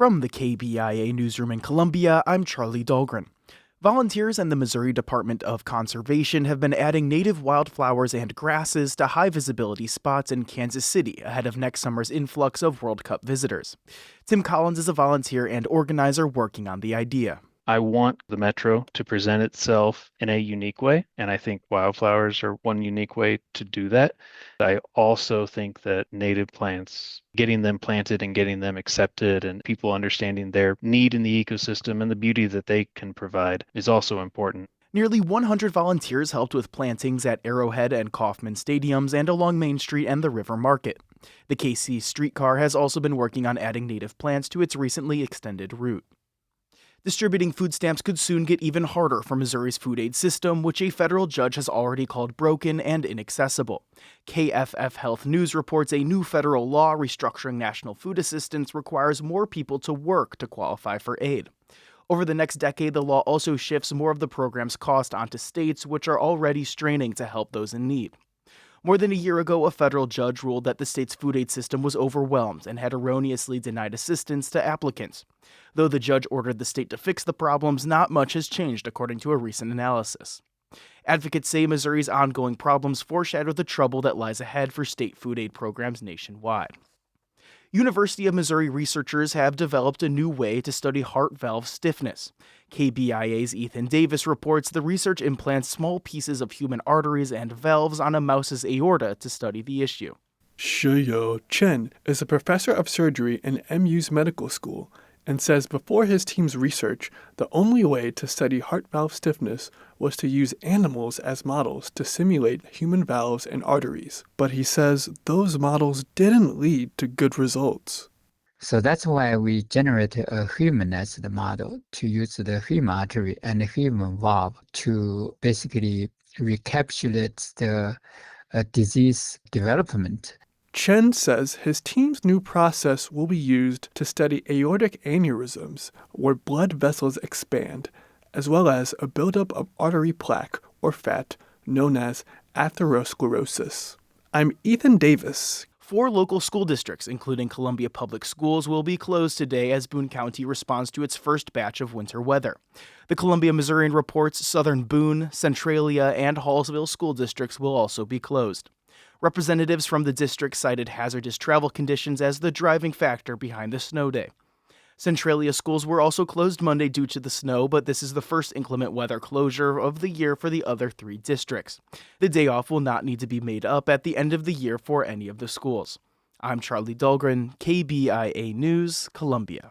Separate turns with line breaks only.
From the KBIA Newsroom in Columbia, I'm Charlie Dahlgren. Volunteers and the Missouri Department of Conservation have been adding native wildflowers and grasses to high-visibility spots in Kansas City ahead of next summer's influx of World Cup visitors. Tim Collins is a volunteer and organizer working on the idea.
I want the Metro to present itself in a unique way, and I think wildflowers are one unique way to do that. I also think that native plants, getting them planted and getting them accepted and people understanding their need in the ecosystem and the beauty that they can provide is also important.
Nearly 100 volunteers helped with plantings at Arrowhead and Kauffman stadiums and along Main Street and the River Market. The KC streetcar has also been working on adding native plants to its recently extended route. Distributing food stamps could soon get even harder for Missouri's food aid system, which a federal judge has already called broken and inaccessible. KFF Health News reports a new federal law restructuring national food assistance requires more people to work to qualify for aid. Over the next decade, the law also shifts more of the program's cost onto states, which are already straining to help those in need. More than a year ago, a federal judge ruled that the state's food aid system was overwhelmed and had erroneously denied assistance to applicants. Though the judge ordered the state to fix the problems, not much has changed, according to a recent analysis. Advocates say Missouri's ongoing problems foreshadow the trouble that lies ahead for state food aid programs nationwide. University of Missouri researchers have developed a new way to study heart valve stiffness. KBIA's Ethan Davis reports the research implants small pieces of human arteries and valves on a mouse's aorta to study the issue.
Shiyo Chen is a professor of surgery in MU's medical school and says before his team's research, the only way to study heart valve stiffness was to use animals as models to simulate human valves and arteries. But he says those models didn't lead to good results.
So that's why we generated a human as the model to use the human artery and the human valve to basically recapitulate the disease development.
Chen says his team's new process will be used to study aortic aneurysms, where blood vessels expand, as well as a buildup of artery plaque or fat known as atherosclerosis. I'm Ethan Davis.
4 local school districts, including Columbia Public Schools, will be closed today as Boone County responds to its first batch of winter weather. The Columbia Missourian reports Southern Boone, Centralia, and Hallsville school districts will also be closed. Representatives from the district cited hazardous travel conditions as the driving factor behind the snow day. Centralia schools were also closed Monday due to the snow, but this is the first inclement weather closure of the year for the other 3 districts. The day off will not need to be made up at the end of the year for any of the schools. I'm Charlie Dahlgren, KBIA News, Columbia.